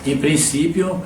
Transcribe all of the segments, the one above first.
Em princípio,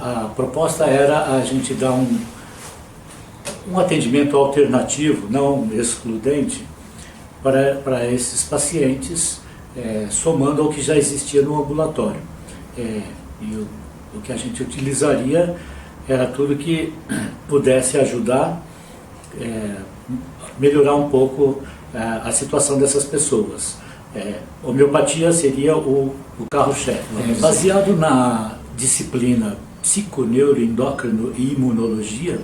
a proposta era a gente dar um atendimento alternativo, não excludente, para esses pacientes, somando ao que já existia no ambulatório. E o que a gente utilizaria era tudo que pudesse ajudar, melhorar um pouco a situação dessas pessoas. Homeopatia seria o carro-chefe. Baseado na disciplina psiconeuroendócrino e imunologia,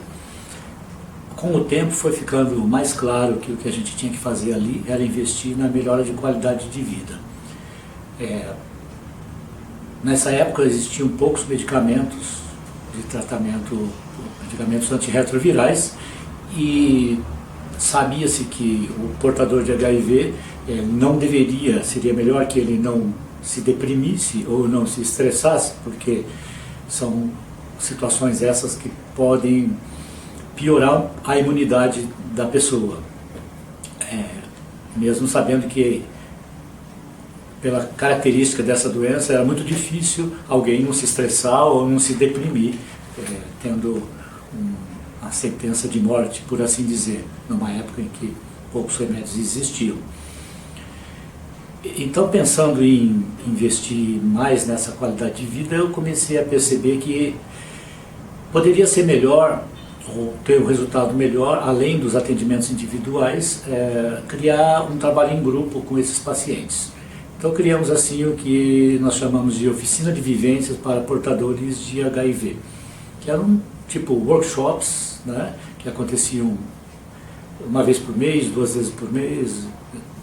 com o tempo foi ficando mais claro que o que a gente tinha que fazer ali era investir na melhora de qualidade de vida. Nessa época existiam poucos medicamentos de tratamento, medicamentos antirretrovirais, e sabia-se que o portador de HIV não deveria, seria melhor que ele não se deprimisse ou não se estressasse, porque são situações essas que podem piorar a imunidade da pessoa, mesmo sabendo que pela característica dessa doença era muito difícil alguém não se estressar ou não se deprimir, tendo a sentença de morte, por assim dizer, numa época em que poucos remédios existiam. Então, pensando em investir mais nessa qualidade de vida, eu comecei a perceber que poderia ser melhor, ou ter um resultado melhor, além dos atendimentos individuais, criar um trabalho em grupo com esses pacientes. Então criamos assim o que nós chamamos de oficina de vivências para portadores de HIV, que eram tipo workshops, né, que aconteciam uma vez por mês, 2 vezes por mês.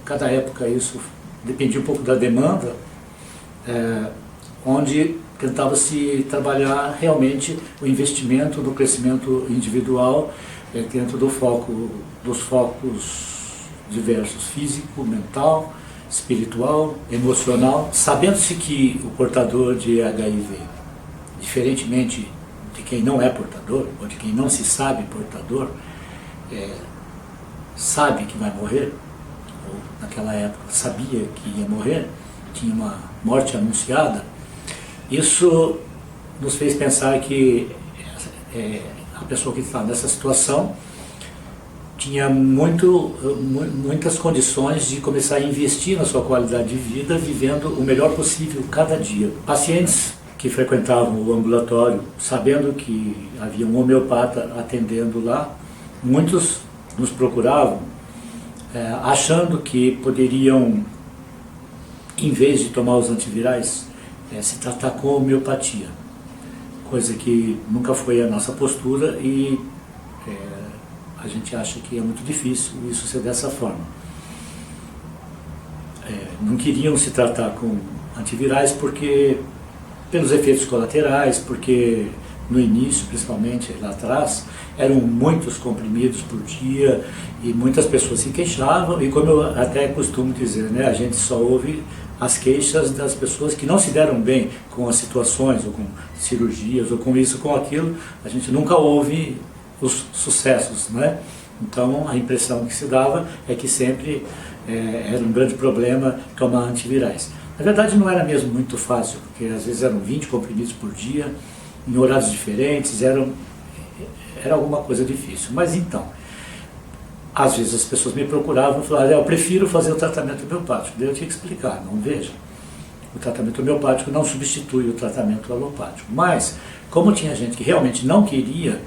Cada época isso dependia um pouco da demanda, onde tentava-se trabalhar realmente o investimento no crescimento individual, dentro dos focos diversos: físico, mental, espiritual, emocional, sabendo-se que o portador de HIV, diferentemente de quem não é portador, ou de quem não se sabe portador, sabe que vai morrer, ou naquela época sabia que ia morrer, tinha uma morte anunciada. Isso nos fez pensar que a pessoa que está nessa situação tinha muitas condições de começar a investir na sua qualidade de vida, vivendo o melhor possível cada dia. Pacientes que frequentavam o ambulatório, sabendo que havia um homeopata atendendo lá, muitos nos procuravam, achando que poderiam, em vez de tomar os antivirais, se tratar com homeopatia, coisa que nunca foi a nossa postura, e a gente acha que é muito difícil isso ser dessa forma. Não queriam se tratar com antivirais porque, pelos efeitos colaterais, porque no início, principalmente lá atrás, eram muitos comprimidos por dia e muitas pessoas se queixavam, e como eu até costumo dizer, né, a gente só ouve as queixas das pessoas que não se deram bem com as situações, ou com cirurgias, ou com isso, com aquilo. A gente nunca ouve os sucessos, né? Então a impressão que se dava é que sempre era um grande problema tomar antivirais. Na verdade não era mesmo muito fácil, porque às vezes eram 20 comprimidos por dia, em horários diferentes, era alguma coisa difícil. Mas então, às vezes as pessoas me procuravam e falavam: eu prefiro fazer o tratamento homeopático. Daí eu tinha que explicar: não, veja, o tratamento homeopático não substitui o tratamento alopático. Mas, como tinha gente que realmente não queria,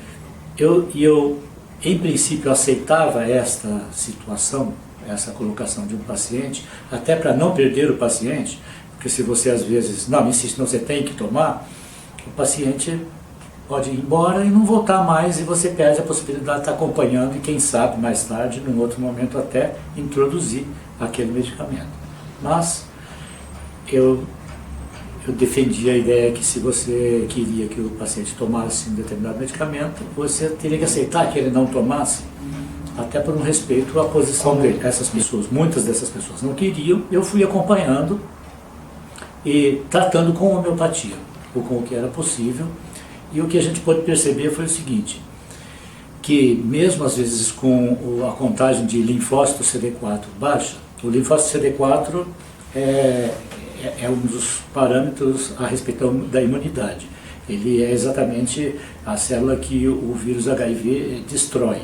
eu em princípio aceitava esta situação, essa colocação de um paciente, até para não perder o paciente, porque se você às vezes não insiste, não, você tem que tomar, o paciente pode ir embora e não voltar mais, e você perde a possibilidade de estar acompanhando e, quem sabe, mais tarde, num outro momento, até introduzir aquele medicamento. Mas eu defendi a ideia que, se você queria que o paciente tomasse um determinado medicamento, você teria que aceitar que ele não tomasse, até por um respeito à posição dele. Essas pessoas, muitas dessas pessoas não queriam, eu fui acompanhando e tratando com homeopatia, ou com o que era possível. E o que a gente pôde perceber foi o seguinte, que mesmo às vezes com a contagem de linfócito CD4 baixa, o linfócito CD4 é é um dos parâmetros a respeito da imunidade. Ele é exatamente a célula que o vírus HIV destrói.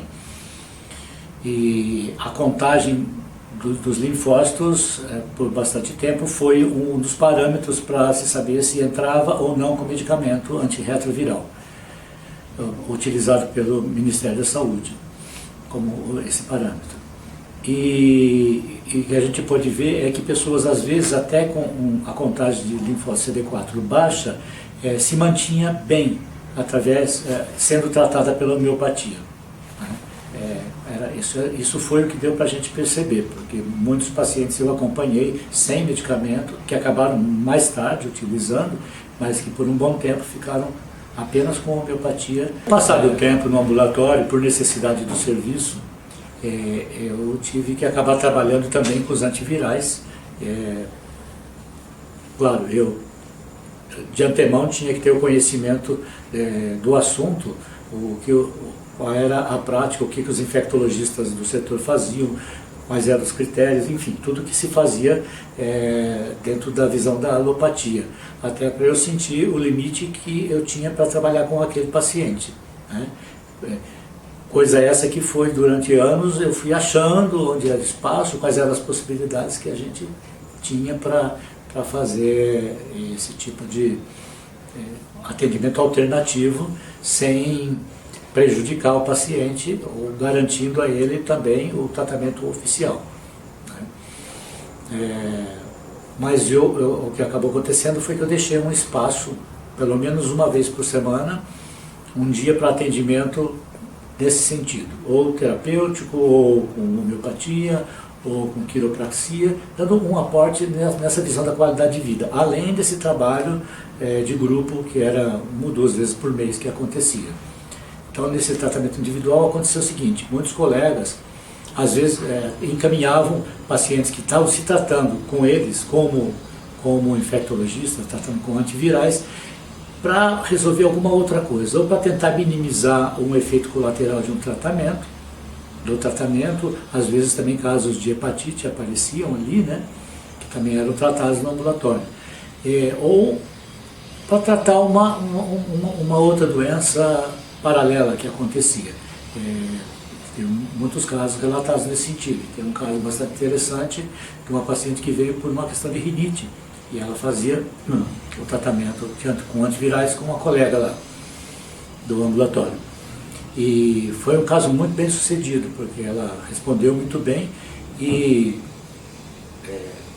E a contagem dos linfócitos, por bastante tempo, foi um dos parâmetros para se saber se entrava ou não com medicamento antirretroviral, utilizado pelo Ministério da Saúde, como esse parâmetro. E o que a gente pode ver é que pessoas, às vezes, até com a contagem de linfócito CD4 baixa, se mantinha bem, sendo tratada pela homeopatia. Isso foi o que deu para a gente perceber, porque muitos pacientes eu acompanhei sem medicamento, que acabaram mais tarde utilizando, mas que por um bom tempo ficaram apenas com homeopatia. Passado o tempo no ambulatório, por necessidade do serviço, eu tive que acabar trabalhando também com os antivirais. Claro, eu de antemão tinha que ter o conhecimento do assunto, qual era a prática, o que os infectologistas do setor faziam, quais eram os critérios, enfim, tudo que se fazia dentro da visão da alopatia, até para eu sentir o limite que eu tinha para trabalhar com aquele paciente, né? Coisa essa que foi durante anos, eu fui achando onde era espaço, quais eram as possibilidades que a gente tinha para fazer esse tipo de atendimento alternativo sem prejudicar o paciente, ou garantindo a ele também o tratamento oficial, né? Mas o que acabou acontecendo foi que eu deixei um espaço, pelo menos uma vez por semana, um dia para atendimento nesse sentido, ou terapêutico, ou com homeopatia, ou com quiropraxia, dando um aporte nessa visão da qualidade de vida, além desse trabalho de grupo que era 1 ou 2 vezes por mês que acontecia. Então, nesse tratamento individual aconteceu o seguinte: muitos colegas, às vezes, encaminhavam pacientes que estavam se tratando com eles, como infectologistas, tratando com antivirais, para resolver alguma outra coisa, ou para tentar minimizar um efeito colateral de um tratamento, às vezes também casos de hepatite apareciam ali, né, que também eram tratados no ambulatório, ou para tratar uma outra doença paralela que acontecia. Tem muitos casos relatados nesse sentido. Tem um caso bastante interessante de uma paciente que veio por uma questão de rinite, e ela fazia o tratamento com antivirais com uma colega lá do ambulatório. E foi um caso muito bem sucedido, porque ela respondeu muito bem e,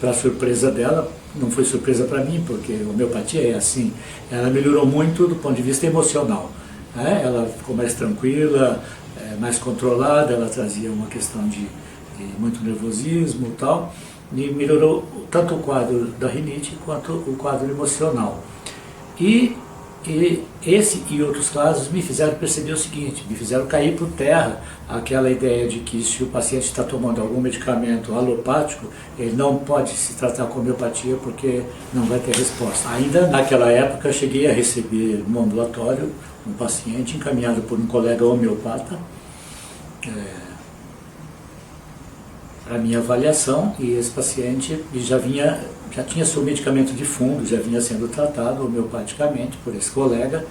para surpresa dela, não foi surpresa para mim, porque a homeopatia é assim, ela melhorou muito do ponto de vista emocional. Ela ficou mais tranquila, mais controlada, ela trazia uma questão de muito nervosismo e tal, e melhorou tanto o quadro da rinite quanto o quadro emocional. E esse e outros casos me fizeram perceber o seguinte, me fizeram cair por terra aquela ideia de que se o paciente está tomando algum medicamento alopático, ele não pode se tratar com homeopatia porque não vai ter resposta. Ainda naquela época eu cheguei a receber no ambulatório um paciente encaminhado por um colega homeopata para minha avaliação, e esse paciente já tinha seu medicamento de fundo, já vinha sendo tratado homeopaticamente por esse colega,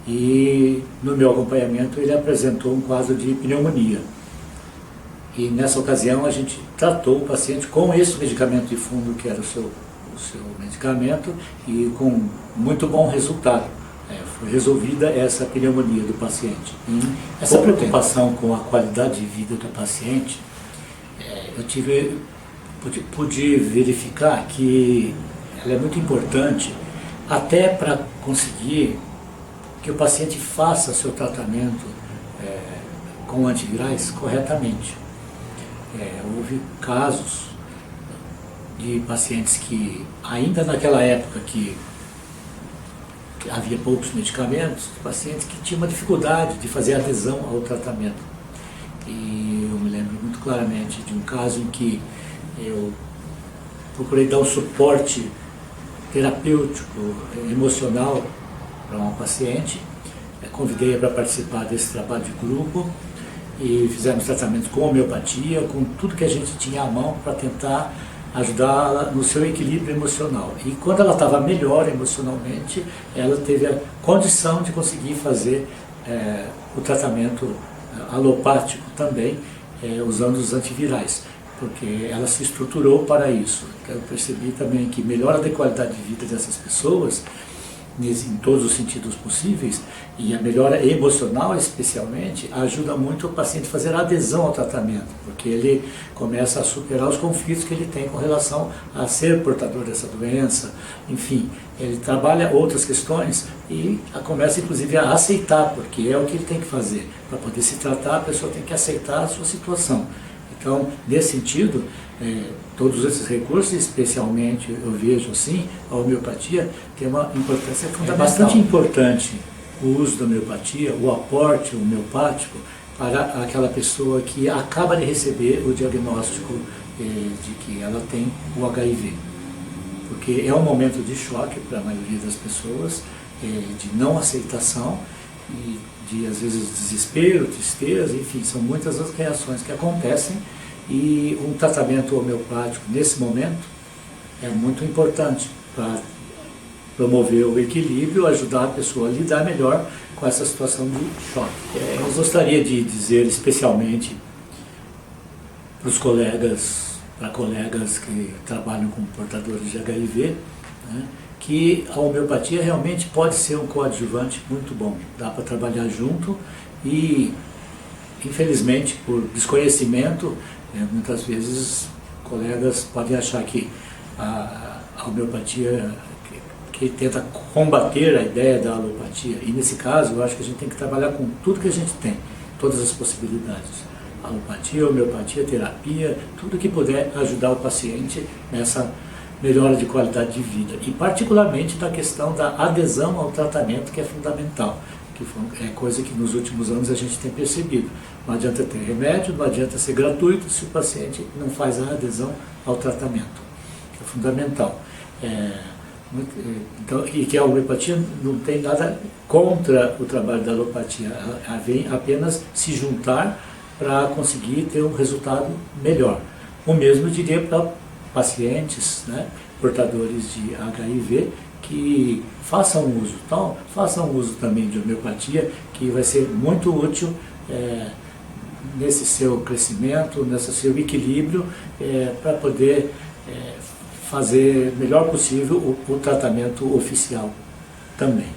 e no meu acompanhamento ele apresentou um quadro de pneumonia. E nessa ocasião a gente tratou o paciente com esse medicamento de fundo, que era o seu medicamento, e com muito bom resultado. Foi resolvida essa pneumonia do paciente. Essa preocupação com a qualidade de vida do paciente, pude verificar que ela é muito importante até para conseguir que o paciente faça seu tratamento com antivirais corretamente. Houve casos de pacientes que, ainda naquela época que havia poucos medicamentos, pacientes que tinham uma dificuldade de fazer adesão ao tratamento. E eu me lembro muito claramente de um caso em que eu procurei dar um suporte terapêutico, emocional para uma paciente, convidei-a para participar desse trabalho de grupo e fizemos tratamentos com homeopatia, com tudo que a gente tinha à mão para tentar ajudá-la no seu equilíbrio emocional. E quando ela estava melhor emocionalmente, ela teve a condição de conseguir fazer o tratamento alopático também, usando os antivirais, porque ela se estruturou para isso. Então, eu percebi também que melhora a qualidade de vida dessas pessoas, em todos os sentidos possíveis, e a melhora emocional especialmente, ajuda muito o paciente a fazer adesão ao tratamento, porque ele começa a superar os conflitos que ele tem com relação a ser portador dessa doença, enfim, ele trabalha outras questões e começa inclusive a aceitar, porque é o que ele tem que fazer. Para poder se tratar, a pessoa tem que aceitar a sua situação. Então, nesse sentido, todos esses recursos, especialmente, eu vejo assim, a homeopatia tem uma importância fundamental. É bastante importante o uso da homeopatia, o aporte homeopático para aquela pessoa que acaba de receber o diagnóstico de que ela tem o HIV. Porque é um momento de choque para a maioria das pessoas, de não aceitação, e de às vezes desespero, tristeza, enfim, são muitas as reações que acontecem, e um tratamento homeopático nesse momento é muito importante para promover o equilíbrio, ajudar a pessoa a lidar melhor com essa situação de choque. Eu gostaria de dizer especialmente para os colegas, para colegas que trabalham com portadores de HIV, né, que a homeopatia realmente pode ser um coadjuvante muito bom. Dá para trabalhar junto e, infelizmente, por desconhecimento, muitas vezes colegas podem achar que a homeopatia que tenta combater a ideia da alopatia. E nesse caso, eu acho que a gente tem que trabalhar com tudo que a gente tem, todas as possibilidades. Alopatia, homeopatia, terapia, tudo que puder ajudar o paciente nessa melhora de qualidade de vida. E particularmente na questão da adesão ao tratamento, que é fundamental, que é coisa que nos últimos anos a gente tem percebido. Não adianta ter remédio, não adianta ser gratuito se o paciente não faz a adesão ao tratamento, que é fundamental. Então, e que a homeopatia não tem nada contra o trabalho da alopatia, ela vem apenas se juntar para conseguir ter um resultado melhor. O mesmo eu diria para pacientes, né, portadores de HIV, que façam uso, então façam uso também de homeopatia, que vai ser muito útil nesse seu crescimento, nesse seu equilíbrio, para poder fazer melhor possível o tratamento oficial também.